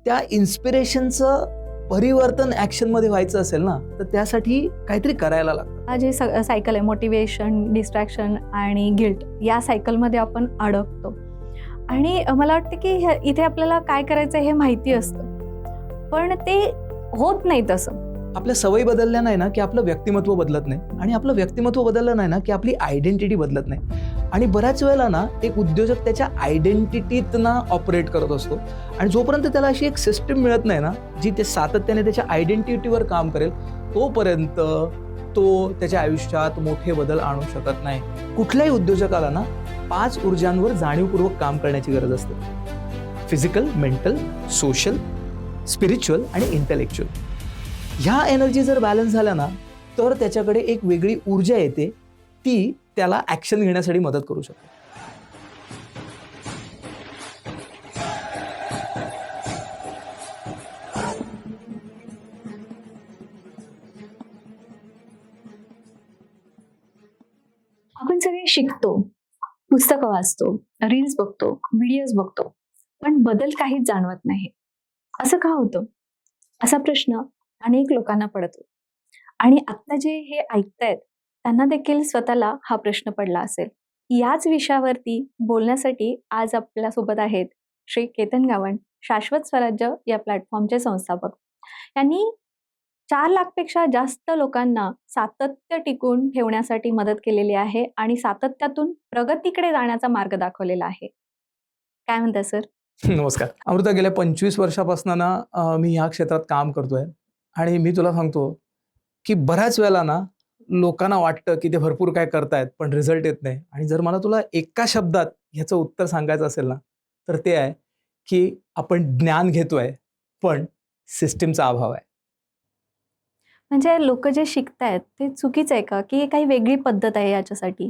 त्या इन्स्पिरेशनचं परिवर्तन ॲक्शनमध्ये व्हायचं असेल ना, तर त्यासाठी काहीतरी करायला लागतं. हा जे सायकल आहे, मोटिवेशन, डिस्ट्रॅक्शन आणि गिल्ट, या सायकलमध्ये आपण अडकतो. आणि मला वाटतं की इथे आपल्याला काय करायचं हे माहिती असतं, पण ते होत नाही तसं. आपल्या सवयी बदलल्या नाही ना, की आपलं व्यक्तिमत्व बदलत नाही, आणि आपलं व्यक्तिमत्व बदललं नाही ना, की आपली आयडेंटिटी बदलत नाही. आणि बऱ्याच वेळेला ना, एक उद्योजक त्याच्या आयडेंटिटीतना ऑपरेट करत असतो, आणि जोपर्यंत त्याला अशी एक सिस्टीम मिळत नाही ना, जी ते सातत्याने त्याच्या आयडेंटिटीवर काम करेल, तोपर्यंत तो त्याच्या आयुष्यात मोठे बदल आणू शकत नाही. कुठल्याही उद्योजकाला ना 5 ऊर्जांवर जाणीवपूर्वक काम करण्याची गरज असते: फिजिकल, मेंटल, सोशल, स्पिरिच्युअल आणि इंटेलेक्च्युअल. ह्या एनर्जी जर बॅलन्स झाल्या ना, तर त्याच्याकडे एक वेगळी ऊर्जा येते, ती त्याला ॲक्शन घेण्यासाठी मदत करू शकते. आपण सगळे शिकतो, पुस्तकं वाचतो, रील्स बघतो, व्हिडिओज बघतो, पण बदल काहीच जाणवत नाही. असं का होतं? असा प्रश्न अनेक लोकांना पडतो. आणि आता जे हे ऐकतायत त्यांना देखील स्वतःला हा प्रश्न पडला असेल. याच विषयावरती बोलण्यासाठी आज आपल्यासोबत आहेत श्री केतन गावंड, शाश्वत स्वराज्य या प्लॅटफॉर्मचे संस्थापक. यांनी 4 लाखपेक्षा जास्त लोकांना सातत्य टिकवून ठेवण्यासाठी मदत केलेली आहे आणि सातत्यातून प्रगतीकडे जाण्याचा मार्ग दाखवलेला आहे. काय म्हणता सर? नमस्कार अमृता. गेल्या 25 वर्षापासून ना मी ह्या क्षेत्रात काम करतोय, आणि मी तुला सांगतो की बऱ्याच वेळेला ना लोकांना वाटतं की ते भरपूर काय करतायत, पण रिझल्ट येत नाही. आणि जर मला तुला एका शब्दात ह्याचं उत्तर सांगायचं असेल ना, तर ते आहे की आपण ज्ञान घेतोय, पण सिस्टीमचा अभाव आहे. म्हणजे लोक जे शिकतायत ते चुकीचं आहे का, की काही वेगळी पद्धत आहे याच्यासाठी?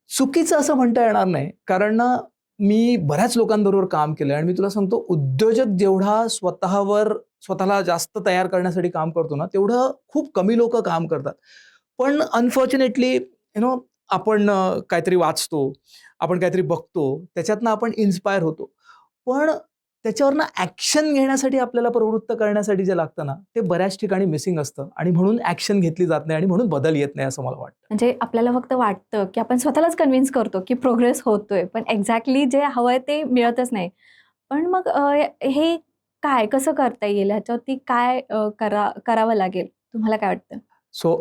चुकीचं असं म्हणता येणार नाही, कारण ना मी बऱ्याच लोकांबरोबर काम केलंय, आणि मी तुला सांगतो, उद्योजक जेवढा स्वतःला जास्त तयार करण्यासाठी काम करतो ना, तेवढं खूप कमी लोक काम करतात. पण अनफॉर्च्युनेटली आपण काहीतरी वाचतो, आपण काहीतरी बघतो, त्याच्यातनं आपण इन्स्पायर होतो. पण त्याच्यावरनं ॲक्शन घेण्यासाठी, आपल्याला प्रवृत्त करण्यासाठी जे लागतं ना, ते बऱ्याच ठिकाणी मिसिंग असतं, आणि म्हणून ॲक्शन घेतली जात नाही, आणि म्हणून बदल येत नाही असं मला वाटतं. म्हणजे आपल्याला फक्त वाटतं की आपण स्वतःलाच कन्व्हिन्स करतो की प्रोग्रेस होतोय, पण एक्झॅक्टली जे हवंय ते मिळतच नाही. पण मग हे काय, कसं करता येईल? ह्याच्यावरती काय करावं लागेल? तुम्हाला काय वाटतं? सो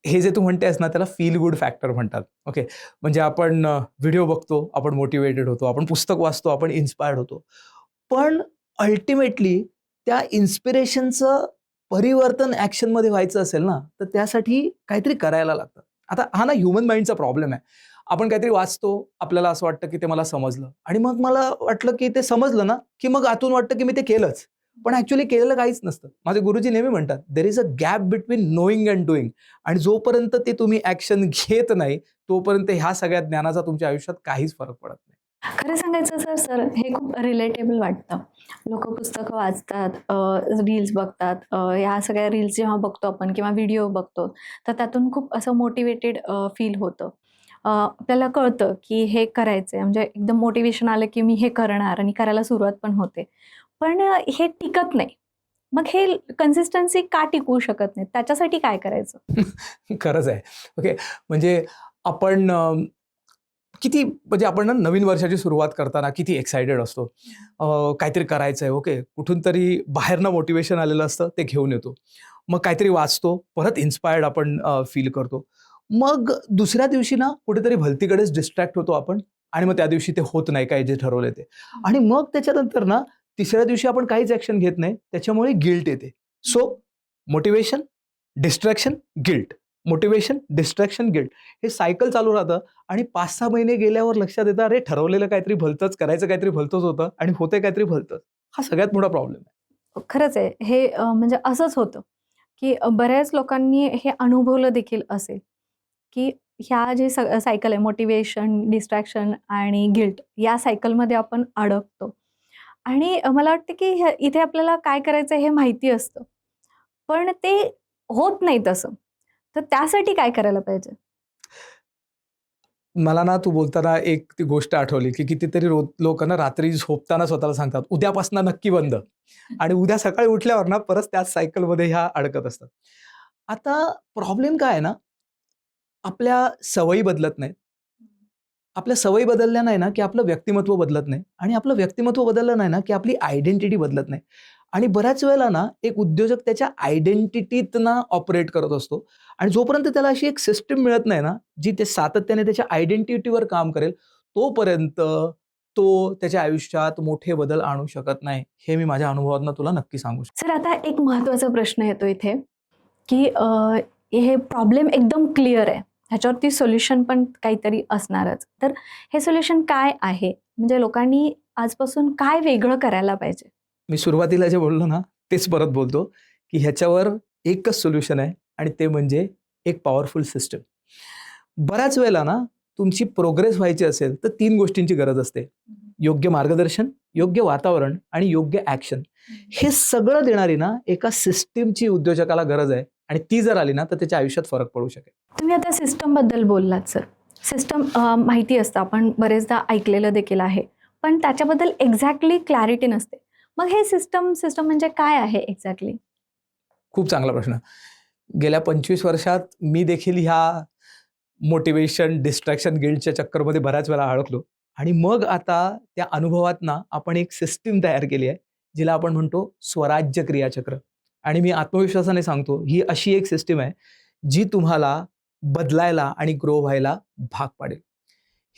हे जे तू म्हणतेस ना, त्याला फील गुड फॅक्टर म्हणतात. ओके. म्हणजे आपण व्हिडिओ बघतो, आपण मोटिवेटेड होतो, आपण पुस्तक वाचतो, आपण इन्स्पायर्ड होतो. पण अल्टिमेटली त्या इन्स्पिरेशनचं परिवर्तन ॲक्शनमध्ये व्हायचं असेल ना, तर त्यासाठी काहीतरी करायला लागतं. आता हा ना ह्युमन माइंडचा प्रॉब्लेम आहे. आपण काहीतरी वाचतो, आपल्याला असं वाटतं की ते मला समजलं, आणि मग मला वाटलं की ते समजलं ना, की मग आतून वाटतं की मी ते केलंच. पण ॲक्च्युअली केलेलं काहीच नसतं. माझे गुरुजी नेहमी म्हणतात, there is a gap between knowing and doing. आणि जोपर्यंत ते तुम्ही ॲक्शन घेत नाही, तोपर्यंत ह्या सगळ्या ज्ञानाचा तुमच्या आयुष्यात काहीच फरक पडत नाही. खरं सांगायचं सर हे खूप रिलेटेबल वाटतं. लोकं पुस्तकं वाचतात, रील्स बघतात. या सगळ्या रील्स जेव्हा बघतो आपण किंवा व्हिडिओ बघतो, तर त्यातून खूप असं मोटिवेटेड फील होतं. आपल्याला कळतं की हे करायचं आहे, म्हणजे एकदम मोटिवेशन आलं की मी हे करणार आणि करायला सुरुवात पण होते. पण हे टिकत नाही. मग हे कन्सिस्टन्सी का टिकवू शकत नाही? त्याच्यासाठी काय करायचं? खरंच आहे. ओके. म्हणजे आपण किती, म्हणजे आपण ना नवीन वर्षाची सुरुवात करताना किती एक्सायटेड असतो. काहीतरी करायचं आहे, ओके. कुठून तरी बाहेरनं मोटिवेशन आलेलं असतं, ते घेऊन येतो. मग काहीतरी वाचतो, परत इन्स्पायर्ड आपण फील करतो. मग दुसऱ्या दिवशी ना कुठेतरी भलतीकडेच डिस्ट्रॅक्ट होतो आपण, आणि मग त्या दिवशी ते होत नाही काय जे ठरवलंय ते. आणि मग त्याच्यानंतर ना तिसऱ्या दिवशी आपण काहीच ॲक्शन घेत नाही, त्याच्यामुळे गिल्ट येते. So motivation, distraction, guilt. Motivation, distraction, guilt. हे सायकल चालू राहतं, आणि 5-6 महिने गेल्यावर लक्षात येतं, अरे ठरवलेलं काहीतरी भलतंच, करायचं काहीतरी भलतंच होतं, आणि होतंय काहीतरी भलतंच. हा सगळ्यात मोठा प्रॉब्लेम आहे. खरंच आहे. हे म्हणजे असंच होतं, की बऱ्याच लोकांनी हे अनुभवलं देखील असेल, की ह्या जे सायकल आहे, मोटिवेशन, डिस्ट्रॅक्शन आणि गिल्ट, या सायकलमध्ये आपण अडकतो. आणि मला वाटतं की इथे आपल्याला काय करायचं हे माहिती असतं, पण ते होत नाही तसं. तर त्यासाठी काय करायला पाहिजे? मला ना तू बोलताना एक ती गोष्ट आठवली की कितीतरी लोक ना रात्री झोपताना स्वतःला सांगतात उद्यापासून नक्की बंद, आणि उद्या सकाळी उठल्यावर ना परत त्याच सायकलमध्ये ह्या अडकत असतात. आता प्रॉब्लेम काय आहे ना, आपल्या सवयी बदलत नाहीत. आपल्या सवयी बदलल्या नाही ना, की आपलं व्यक्तिमत्व बदलत नाही, आणि आपलं व्यक्तिमत्व बदललं नाही ना, की आपली आयडेंटिटी बदलत नाही. आणि बऱ्याच वेळेला ना, एक उद्योजक त्याच्या आयडेंटिटीतनं ऑपरेट करत असतो, आणि जोपर्यंत त्याला अशी एक सिस्टम मिळत नाही ना, जी ते सातत्याने त्याच्या आयडेंटिटीवर काम करेल, तोपर्यंत तो त्याच्या आयुष्यात मोठे बदल आणू शकत नाही. हे मी माझ्या अनुभवातनं तुला नक्की सांगू शकतो. सर, आता एक महत्त्वाचा प्रश्न येतो इथे, की हे प्रॉब्लेम एकदम क्लिअर आहे. ह्याच्यावरती सोल्युशन पण काहीतरी असणारच. तर हे सोल्युशन काय आहे? म्हणजे लोकांनी आजपासून काय वेगळं करायला पाहिजे? मी सुरुवातीला जे बोललो ना, तेच परत बोलतो, की ह्याच्यावर एकच सोल्युशन आहे, आणि ते म्हणजे एक पॉवरफुल सिस्टम. बऱ्याच वेळेला ना, तुमची प्रोग्रेस व्हायची असेल तर 3 गोष्टींची गरज असते. योग्य मार्गदर्शन, योग्य वातावरण आणि योग्य ॲक्शन. हे सगळं देणारी ना एका सिस्टमची उद्योजकाला गरज आहे, आणि ती जर आली ना तर त्याच्या आयुष्यात फरक पडू शकेल. तुम्ही आता सिस्टमबद्दल बोललात सर. सिस्टम माहिती असतं, आपण बरेचदा ऐकलेलं देखील आहे. पण त्याच्याबद्दल एक्झॅक्टली क्लॅरिटी नसते. मग हे सिस्टम सिस्टम म्हणजे काय आहे एक्झॅक्टली? खूप चांगला प्रश्न. गेल्या 25 वर्षात मी देखील ह्या मोटिवेशन, डिस्ट्रॅक्शन गिल्डच्या चक्करमध्ये बऱ्याच वेळा अडकलो, आणि मग आता त्या अनुभवातनं आपण एक सिस्टम तयार केली आहे, जिला आपण म्हणतो स्वराज्य क्रियाचक्र. आणि मी आत्मविश्वासाने सांगतो, ही अशी एक सिस्टम आहे, जी तुम्हाला बदलायला आणि ग्रो व्हायला भाग पाडेल.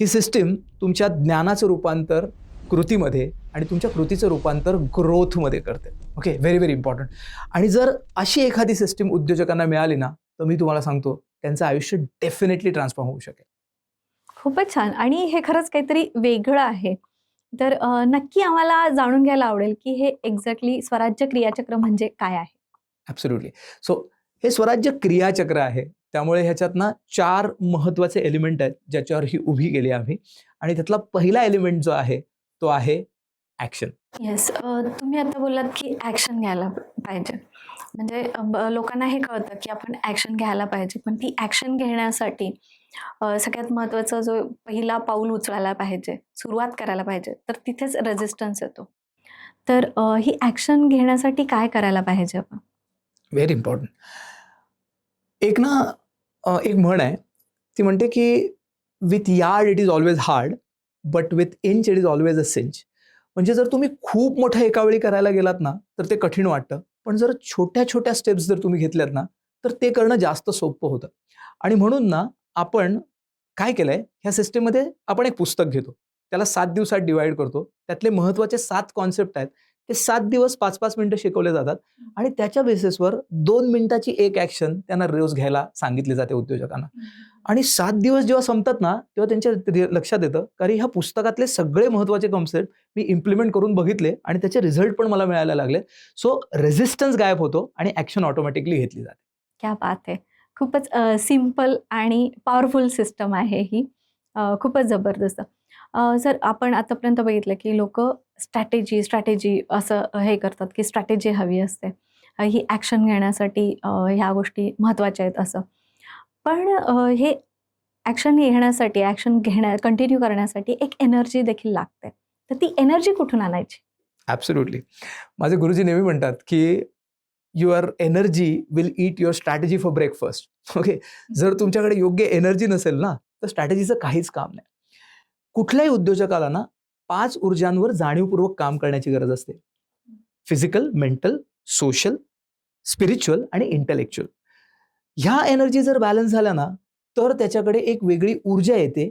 ही सिस्टम तुमच्या ज्ञानाचं रूपांतर कृतीमध्ये, आणि तुमच्या कृतीचं रूपांतर ग्रोथमध्ये करते. Okay, very very important. आणि जर अशी एखादी सिस्टम उद्योजकांना मिळाली ना, तर मी तुम्हाला सांगतो, त्यांचं आयुष्य डेफिनेटली ट्रान्सफॉर्म होऊ शकेल. खूपच छान. आणि हे खरंच काहीतरी वेगळं आहे. तर नक्की आम्हाला जाणून घ्यायला आवडेल, की हे एक्झॅक्टली स्वराज्य क्रियाचक्र म्हणजे काय आहे? ॲब्सोल्युटली. सो हे स्वराज्य क्रियाचक्र आहे. त्यामुळे ह्याच्यात ना 4 महत्त्वाचे एलिमेंट आहेत, ज्याच्यावर ही उभी केली आम्ही. आणि त्यातला पहिला एलिमेंट जो आहे, तो आहे ॲक्शन. येस. तुम्ही आता बोललात, की ॲक्शन घ्यायला पाहिजे. म्हणजे लोकांना हे कळतं, की आपण ॲक्शन घ्यायला पाहिजे. पण ती ॲक्शन घेण्यासाठी सगळ्यात महत्त्वाचं जो पहिला पाऊल उचलायला पाहिजे, सुरुवात करायला पाहिजे, तर तिथेच रेझिस्टन्स येतो. तर ही ॲक्शन घेण्यासाठी काय करायला पाहिजे आपण? Very important. एक ना एक म्हण आहे, ती म्हणते की with yard it is always hard, but with inch it is always a cinch. म्हणजे जर तुम्ही खूप मोठं एका वेळी करायला गेलात ना, तर ते कठीण वाटतं. पण जर छोट्या छोट्या स्टेप्स जर तुम्ही घेतल्यात ना, तर ते करणं जास्त सोपं होतं. आणि म्हणून ना, आपण काय केलंय, ह्या सिस्टममध्ये आपण एक पुस्तक घेतो. त्याला 7 दिवसात डिवाइड करतो. त्यातले महत्त्वाचे 7 कॉन्सेप्ट आहेत. ते 7 दिवस 5-5 मिनिटं शिकवले जातात, आणि त्याच्या बेसिसवर 2 मिनिटाची एक ॲक्शन त्यांना रोज घ्यायला सांगितली जाते उद्योजकांना. आणि 7 दिवस जेव्हा संपतात ना, तेव्हा त्यांच्या लक्षात येतं, कारण ह्या पुस्तकातले सगळे महत्त्वाचे कॉन्सेप्ट मी इम्प्लिमेंट करून बघितले, आणि त्याचे रिझल्ट पण मला मिळायला लागले. सो रेझिस्टन्स गायब होतो, आणि ॲक्शन ऑटोमॅटिकली घेतली जाते. क्या बात है! खूपच सिंपल आणि पॉवरफुल सिस्टम आहे ही. खूपच जबरदस्त. सर, आपण आतापर्यंत बघितलं, की लोकं स्ट्रॅटेजी असं हे करतात, की स्ट्रॅटेजी हवी असते. ही ॲक्शन घेण्यासाठी ह्या गोष्टी महत्त्वाच्या आहेत असं. पण हे ॲक्शन घेण्यासाठी, कंटिन्यू करण्यासाठी एक एनर्जी देखील लागते. तर ती एनर्जी कुठून आणायची? ॲब्सोल्युटली. माझे गुरुजी नेहमी म्हणतात, की your energy will eat your strategy for breakfast. Okay. जर तुमच्याकडे योग्य एनर्जी नसेल ना, तर स्ट्रॅटेजीचं काहीच काम नाही. कुठल्याही उद्योजकाला ना 5 ऊर्जांवर जाणीवपूर्वक काम करण्याची गरज असते. फिजिकल, मेंटल, सोशल, स्पिरिच्युअल आणि इंटेलेक्च्युअल. ह्या एनर्जी जर बॅलन्स झाल्या ना, तर त्याच्याकडे एक वेगळी ऊर्जा येते.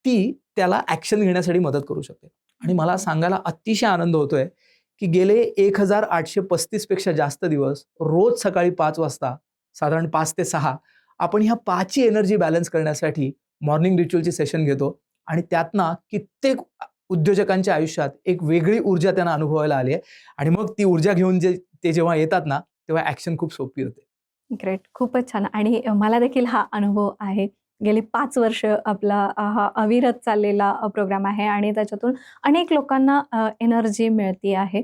ती त्याला ॲक्शन घेण्यासाठी मदत करू शकते. आणि मला सांगायला अतिशय आनंद होतोय, की गेले 1835 पेक्षा जास्त दिवस रोज सकाळी 5 वाजता, साधारण 5 ते 6 आपण ह्या 5 ची एनर्जी बॅलन्स करण्यासाठी मॉर्निंग रिच्युअलची सेशन घेतो, आणि त्यातनं कित्येक उद्योजकांच्या आयुष्यात एक वेगळी ऊर्जा त्यांना अनुभवायला आली आहे. आणि मग ती ऊर्जा घेऊन ते जेव्हा येतात ना, तेव्हा ॲक्शन खूप सोपी होते. ग्रेट. खूपच छान. आणि मला देखील हा अनुभव आहे. गेली 5 वर्ष आपला हा अविरत चाललेला प्रोग्राम आहे आणि त्याच्यातून अनेक लोकांना एनर्जी मिळते आहे.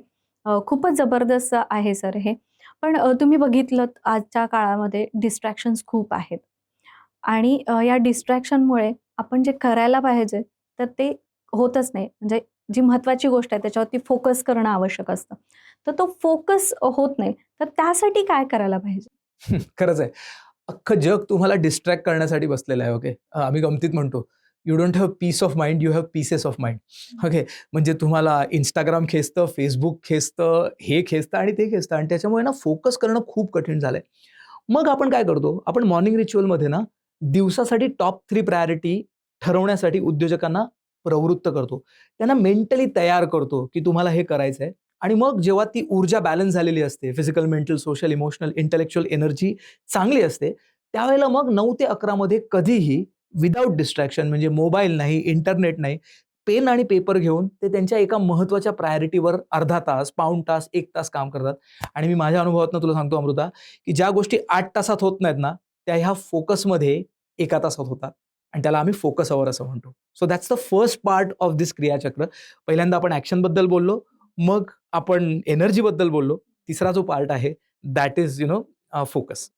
खूपच जबरदस्त आहे सर हे. पण तुम्ही बघितलंत आजच्या काळामध्ये डिस्ट्रॅक्शन्स खूप आहेत. आणि या डिस्ट्रॅक्शनमुळे आपण जे करायला पाहिजे तर ते होतच नाही. म्हणजे जी महत्त्वाची गोष्ट आहे त्याच्यावरती फोकस करणं आवश्यक असतं. तर तो फोकस होत नाही. तर त्यासाठी काय करायला पाहिजे? खरंच आहे. अख्खं जग तुम्हाला डिस्ट्रॅक्ट करण्यासाठी बसलेलं आहे. ओके. आम्ही गमतीत म्हणतो, "you don't have peace of mind, you have pieces of mind." Okay. म्हणजे तुम्हाला Instagram खेचतं, Facebook खेचतं, हे खेचतं आणि ते खेचतं आणि त्याच्यामुळे ना फोकस करणं खूप कठीण झालंय. मग आपण काय करतो? आपण मॉर्निंग रिच्युअलमध्ये ना दिवसासाठी टॉप 3 प्रायोरिटी ठरवण्यासाठी उद्योजकांना प्रवृत्त करतो. त्यांना मेंटली तयार करतो, की तुम्हाला हे करायचंय आणि मग जेव्हा ती ऊर्जा बॅलन्स झालेली असते, physical, mental, social, emotional, intellectual energy चांगली असते, त्यावेळेला मग 9 ते 11 मध्ये कधीही विदाऊट डिस्ट्रॅक्शन म्हणजे मोबाईल नाही, इंटरनेट नाही, पेन आणि पेपर घेऊन ते त्यांच्या एका महत्त्वाच्या प्रायोरिटीवर अर्धा तास, पाऊण तास, 1 तास काम करतात. आणि मी माझ्या अनुभवातनं तुला सांगतो अमृता, की ज्या गोष्टी 8 तासात होत नाहीत ना, त्या ह्या फोकसमध्ये 1 तासात होतात आणि त्याला आम्ही फोकस अवर असं म्हणतो. So that's the first part of this क्रियाचक्र. पहिल्यांदा आपण ॲक्शनबद्दल बोललो, मग आपण एनर्जीबद्दल बोललो. तिसरा जो पार्ट आहे दॅट इज फोकस.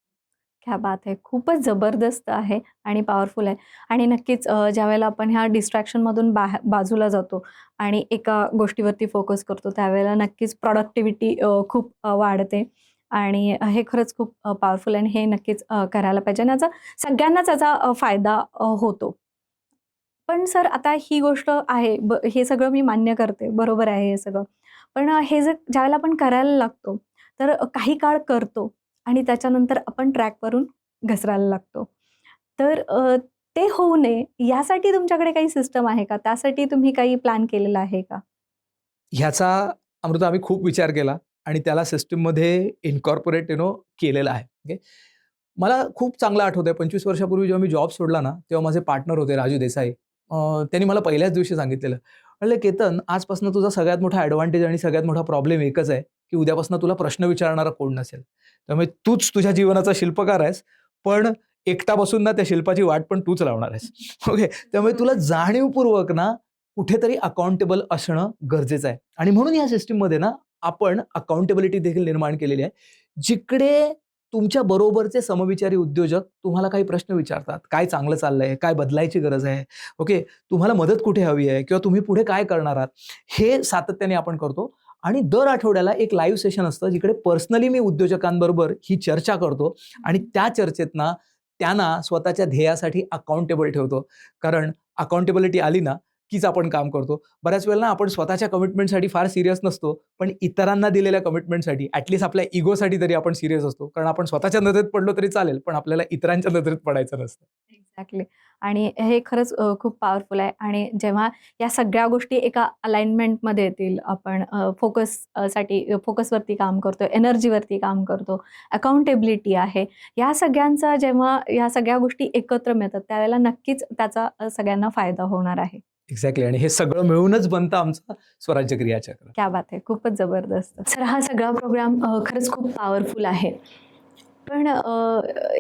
क्या बात है! खूपच जबरदस्त आहे आणि पॉवरफुल आहे. आणि नक्कीच ज्यावेळेला आपण ह्या डिस्ट्रॅक्शनमधून बाजूला जातो आणि एका गोष्टीवरती फोकस करतो, त्यावेळेला नक्कीच प्रॉडक्टिव्हिटी खूप वाढते आणि हे खरंच खूप पॉवरफुल आहे आणि हे नक्कीच करायला पाहिजे आणि याचा सगळ्यांनाच याचा फायदा होतो. पण सर आता ही गोष्ट आहे, हे सगळं मी मान्य करते, बरोबर आहे हे सगळं. पण हे जर ज्यावेळेला आपण करायला लागतो, तर काही काळ करतो आणि त्याच्यानंतर आपण ट्रॅकवरून घसरायला लागतो. तर ते होऊ नये यासाठी तुमच्याकडे काही सिस्टम आहे का? त्यासाठी तुम्ही काही प्लॅन केलेला आहे का? ह्याचा अमृता आम्ही खूप विचार केला आणि त्याला सिस्टममध्ये इन्कॉर्पोरेट केलेलं आहे. ओके. मला खूप चांगलं आठवतंय 25 वर्षापूर्वी जेव्हा मी जॉब सोडला ना, तेव्हा माझे पार्टनर होते राजू देसाई. त्यांनी मला पहिल्याच दिवशी सांगितलेलं. म्हणले, "केतन, आजपासून तुझा सगळ्यात मोठा ॲडव्हांटेज आणि सगळ्यात मोठा प्रॉब्लेम एकच आहे, की उद्यापासून तुला प्रश्न विचारणारा कोण नसेल. त्यामुळे तूच तुझ्या जीवनाचा शिल्पकार आहेस, पण एकटा बसून ना त्या शिल्पाची वाट पण तूच लावणार आहेस." ओके. त्यामुळे तुला जाणीवपूर्वक ना कुठेतरी अकाउंटेबल असणं गरजेचं आहे. आणि म्हणून या सिस्टममध्ये ना आपण अकाउंटेबिलिटी देखील निर्माण केलेली आहे. जिकडे तुमच्या बरोबरचे समविचारी उद्योजक तुम्हाला काही प्रश्न विचारतात. काय चांगलं चाललंय? काय बदलायची गरज आहे? ओके. तुम्हाला मदत कुठे हवी आहे? किंवा तुम्ही पुढे काय करणार आहात? हे सातत्याने आपण करतो आणि दर आठवड्याला एक लाईव्ह सेशन असतं, जिकडे पर्सनली मी उद्योजकांबरोबर ही चर्चा करतो आणि त्या चर्चेत ना त्यांना स्वतःच्या ध्येयासाठी अकाउंटेबल ठेवतो. कारण अकाउंटेबिलिटी आली ना, कीच आपण काम करतो. बऱ्याच वेळेला ना आपण स्वतःच्या कमिटमेंटसाठी फार सीरियस नसतो, पण इतरांना दिलेल्या कमिटमेंटसाठी ॲटलीस्ट आपल्या इगोसाठी तरी आपण सीरियस असतो. कारण आपण स्वतःच्या नजरेत पडलो तरी चालेल, पण आपल्याला इतरांच्या नजरेत पडायचं नसतं. एक्झॅक्टली. आणि हे खरंच खूप पॉवरफुल आहे आणि जेव्हा या सगळ्या गोष्टी एका अलाइनमेंटमध्ये येतील, आपण साठी फोकसवरती काम करतो, एनर्जीवरती काम करतो, अकाउंटेबिलिटी आहे. या सगळ्यांचा जेव्हा या सगळ्या गोष्टी एकत्र मिळतात, त्यावेळेला नक्कीच त्याचा सगळ्यांना फायदा होणार आहे. एक्झॅक्टली आणि हे सगळं मिळूनच बनतं आमचं स्वराज्य क्रियाचक्र. क्या बात है! खूपच जबरदस्त. सर हा सगळा प्रोग्राम खरंच खूप पॉवरफुल आहे. पण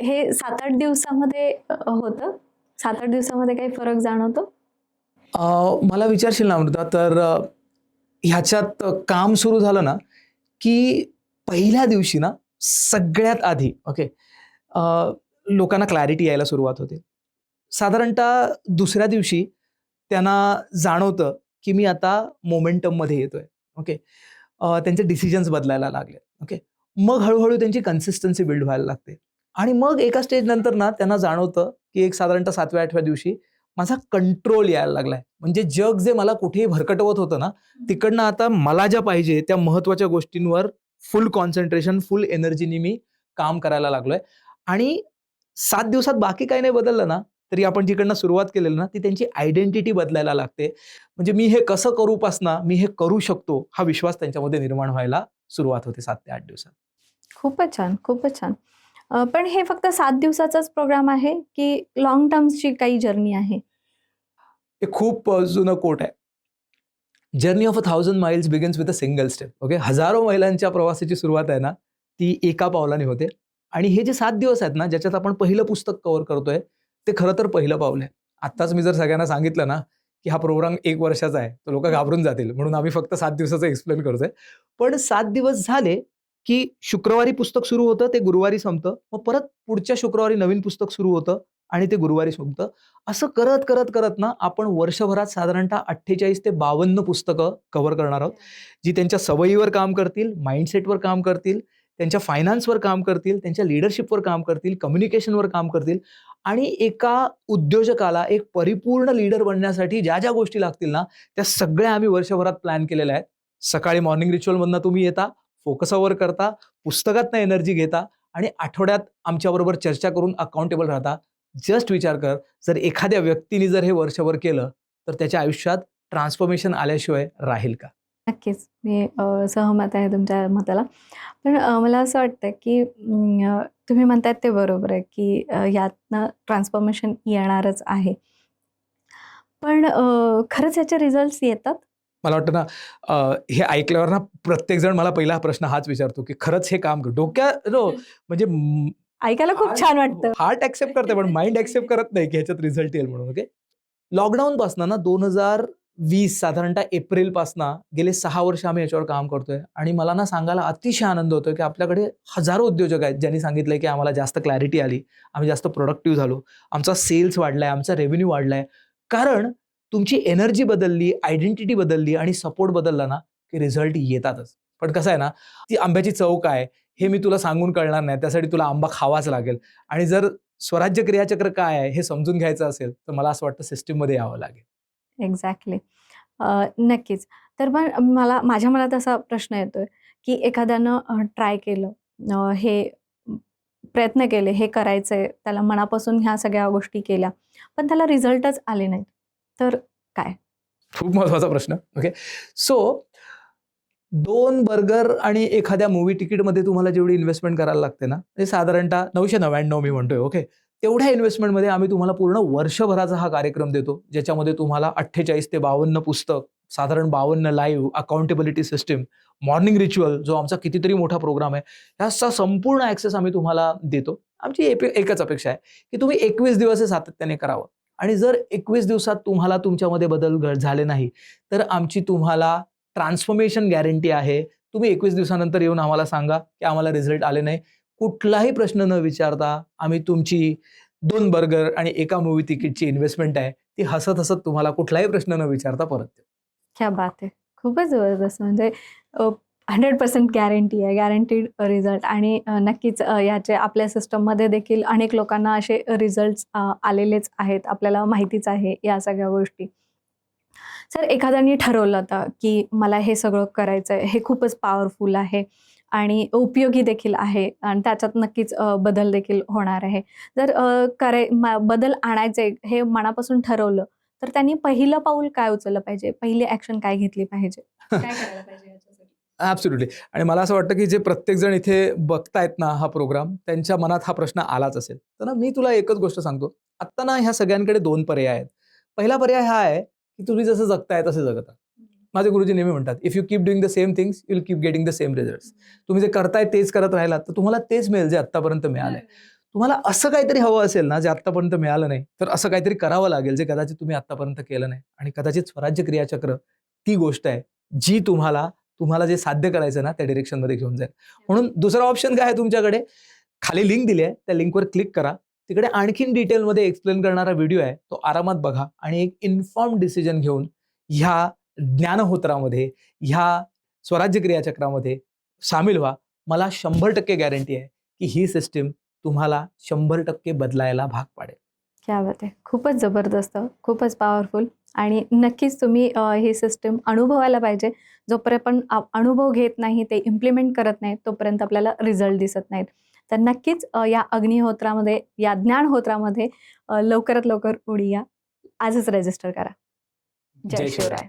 हे 7-8 दिवसामध्ये होतं? 7-8 दिवसामध्ये काही फरक जाणवतो? मला विचारशील ना अमृता, तर ह्याच्यात काम सुरू झालं ना, की पहिल्या दिवशी ना सगळ्यात आधी ओके लोकांना क्लॅरिटी यायला सुरुवात होते. साधारणतः दुसऱ्या दिवशी त्यांना जाणवतं, की मी आता मोमेंटममध्ये येतोय. ओके. त्यांचे डिसिजन्स बदलायला लागले. ओके. मग हळू त्यांची कन्सिस्टन्सी बिल्ड व्हायला लागते आणि मग एका स्टेजनंतर ना त्यांना जाणवतं, की एक साधारणतः 7व्या-8व्या दिवशी माझा कंट्रोल यायला लागलाय. म्हणजे जग जे मला कुठेही भरकटवत होतं ना, तिकडनं आता मला ज्या पाहिजे त्या महत्त्वाच्या गोष्टींवर फुल कॉन्सन्ट्रेशन, फुल एनर्जीनी मी काम करायला लागलोय आणि 7 दिवसात बाकी काही नाही बदललं ना, तरी आपण जिकडनं सुरुवात केलेली ना, ती त्यांची आयडेंटिटी बदलायला लागते. म्हणजे मी हे कसं करू पासनं मी हे करू शकतो, हा विश्वास त्यांच्यामध्ये निर्माण व्हायला सुरुवात होते 7 ते 8 दिवसात. खूपच छान, खूपच छान. पण हे फक्त 7 दिवसाचाच प्रोग्राम आहे, की लाँग टर्म्सची काही जर्नी आहे? हे खूप जुनं कोट आहे. Journey of 1000 miles begins with a single step. Okay. हजारो मैलांच्या प्रवासाची सुरुवात आहे ना, ती एका पावलाने होते आणि हे जे 7 दिवस आहेत ना, ज्याच्यात आपण पहिलं पुस्तक कव्हर करतोय, ते खरं तर पहिलं पाऊल आहे. आत्ताच मी जर सगळ्यांना सांगितलं ना, की हा प्रोग्राम 1 वर्षाचा आहे, तर लोकं घाबरून जातील. म्हणून आम्ही फक्त 7 दिवसाचं एक्सप्लेन करतोय. पण 7 दिवस झाले, की शुक्रवारी पुस्तक सुरू होतं, ते गुरुवारी संपतं. मग परत पुढच्या शुक्रवारी नवीन पुस्तक सुरू होतं आणि ते गुरुवारी संपतं. असं करत करत करत ना आपण वर्षभरात साधारणतः 48 ते 52 पुस्तकं कव्हर करणार आहोत, जी त्यांच्या सवयीवर काम करतील, माइंडसेटवर काम करतील, त्यांच्या फायनान्सवर काम करतील, त्यांच्या लिडरशिपवर काम करतील, कम्युनिकेशनवर काम करतील आणि एका उद्योजकाला एक परिपूर्ण लीडर बनण्यासाठी ज्या ज्या गोष्टी लागतील ना, त्या सगळ्या आम्ही वर्षभरात प्लॅन केलेल्या आहेत. सकाळी मॉर्निंग रिच्युअलमधनं तुम्ही येता, फोकसावर करता, पुस्तकातनं एनर्जी घेता आणि आठवड्यात आमच्याबरोबर चर्चा करून अकाउंटेबल राहता. जस्ट विचार कर, जर एखाद्या व्यक्तीने जर हे वर्षभर केलं, तर त्याच्या आयुष्यात ट्रान्सफॉर्मेशन आल्याशिवाय राहील का? नक्कीच. मी सहमत आहे तुमच्या मताला. पण मला असं वाटतं, की तुम्ही म्हणतायत ते बरोबर आहे, की यातनं ट्रान्सफॉर्मेशन येणारच आहे. पण खरंच याचे रिझल्ट्स येतात? मला वाटतं ना, हे ऐकल्यावर ना प्रत्येकजण मला पहिला प्रश्न हाच विचारतो, की खरंच हे काम डोक्यात म्हणजे ऐकायला खूप छान वाटतं. हार्ट ॲक्सेप्ट करते, पण माइंड ॲक्सेप्ट करत नाही, की ह्याच्यात रिझल्ट येईल म्हणून. ओके. लॉकडाऊनपासनं ना 2020 साधारणतः एप्रिलपासनं गेले 6 वर्ष आम्ही याच्यावर काम करतोय आणि मला ना सांगायला अतिशय आनंद होतोय, की आपल्याकडे हजारो उद्योजक आहेत, ज्यांनी सांगितलंय, की आम्हाला जास्त क्लॅरिटी आली, आम्ही जास्त प्रोडक्टिव्ह झालो, आमचा सेल्स वाढलाय, आमचा रेव्हेन्यू वाढलाय. कारण तुमची एनर्जी बदलली, आयडेंटिटी बदलली आणि सपोर्ट बदलला ना, की रिझल्ट येतातच. पण कसं आहे ना, ती आंब्याची चव काय, हे मी तुला सांगून कळणार नाही. त्यासाठी तुला आंबा खावाच लागेल आणि जर स्वराज्य क्रियाचक्र काय आहे हे समजून घ्यायचं असेल, तर मला असं वाटतं सिस्टममध्ये यावं लागेल. एक्झॅक्टली. नक्कीच. तर मग माझ्या मनात असा प्रश्न येतोय, की एखाद्यानं ट्राय केलं, हे प्रयत्न केले, हे करायचंय, त्याला मनापासून ह्या सगळ्या गोष्टी केल्या, पण त्याला रिझल्टच आले नाहीत. तर काय? खूप महत्त्वाचा प्रश्न. ओके. सो 2 बर्गर आणि एखाद्या मूव्ही तिकीटमध्ये तुम्हाला जेवढी इन्व्हेस्टमेंट करायला लागते ना, ते साधारणतः 999 मी म्हणतोय. ओके. तेवढ्या इन्व्हेस्टमेंटमध्ये आम्ही तुम्हाला पूर्ण वर्षभराचा हा कार्यक्रम देतो, ज्याच्यामध्ये तुम्हाला 48 ते 52 पुस्तक, साधारण 52 live, accountability system, morning ritual जो आमचा कितीतरी मोठा प्रोग्राम आहे, ह्याचा संपूर्ण ॲक्सेस आम्ही तुम्हाला देतो. आमची एकच अपेक्षा आहे, की तुम्ही 21 दिवस हे सातत्याने करावं आणि जर 21 दिवसात तुम्हाला तुमच्यामध्ये बदल झाले नाही, तर आमची तुम्हाला ट्रान्सफॉर्मेशन गॅरंटी आहे. तुम्ही 21 दिवसानंतर येऊन आम्हाला सांगा, की आम्हाला रिझल्ट आले नाही. कुठलाही प्रश्न न विचारता आम्ही तुमची 2 बर्गर आणि एका मूव्ही तिकीटची इन्व्हेस्टमेंट आहे, ती हसत-हसत तुम्हाला कुठलाही प्रश्न न विचारता परत देऊ. क्या बात है! खूपच जबरदस्त. म्हणजे 100% गॅरंटी आहे, गॅरंटीड रिझल्ट आणि नक्कीच याचे आपल्या सिस्टममध्ये देखील अनेक लोकांना असे रिझल्ट्स आलेलेच आहेत. आपल्याला माहितीच आहे या सगळ्या गोष्टी. जर एखाद्याने ठरवलं आता, की मला हे सगळं करायचंय, हे खूपच पॉवरफुल आहे आणि उपयोगी देखील आहे आणि त्याच्यात नक्कीच बदल देखील होणार आहे. जर बदल आणायचे हे मनापासून ठरवलं, तर त्यांनी पहिलं पाऊल काय उचललं पाहिजे? पहिली ॲक्शन काय घेतली पाहिजे? काय करायला पाहिजे याच्यासाठी? ॲब्सोल्युटली. आणि मला असं वाटतं, की जे प्रत्येकजण इथे बघतायत ना हा प्रोग्राम, त्यांच्या मनात हा प्रश्न आलाच असेल. तर ना मी तुला एकच गोष्ट सांगतो. आत्ता ना ह्या सगळ्यांकडे 2 पर्याय आहेत. पहिला पर्याय हा आहे, की तुम्ही जसं जगताय तसे जगत राहा. माझे गुरुजी नेहमी म्हणतात, "if you keep doing the same things, you will keep getting the same results." तुम्ही जे करताय तेच करत राहिलात, तर तुम्हाला तेच मिळेल जे आत्तापर्यंत मिळालंय. तुम्हाला असं काहीतरी हवं असेल ना, जे आत्तापर्यंत मिळालं नाही, तर असं काहीतरी करावं लागेल, जे कदाचित तुम्ही आत्तापर्यंत केलं नाही. आणि कदाचित स्वराज्य क्रियाचक्र ती गोष्ट आहे, जी तुम्हाला तुम्हाला जे साध्य करायचं ना, त्या डायरेक्शनमध्ये घेऊन जाईल. म्हणून दुसरा ऑप्शन काय आहे तुमच्याकडे? खाली लिंक दिली आहे. त्या लिंकवर क्लिक करा. तिकडे आणखीन डिटेलमध्ये एक्सप्लेन करणारा व्हिडिओ आहे. तो आरामात बघा आणि एक इन्फॉर्म्ड डिसिजन घेऊन ह्या ज्ञानहोत्रामध्ये, ह्या स्वराज्य क्रियाचक्रामध्ये सामील व्हा. मला 100% गॅरंटी आहे, की ही सिस्टम तुम्हाला 100% बदलायला भाग पाडेल. क्या बात है! खूपच जबरदस्त, खूपच पॉवरफुल आणि नक्कीच तुम्ही ही सिस्टम अनुभवायला पाहिजे. जोपर्यंत आपण अनुभव घेत नाही, ते इम्प्लिमेंट करत नाही, तोपर्यंत आपल्याला रिझल्ट दिसत नाहीत. तर नक्कीच या अग्निहोत्रामध्ये, या ज्ञानहोत्रामध्ये लवकरात लवकर उडी घ्या. आजच रजिस्टर करा. जय जय शिवराय. शिवराय.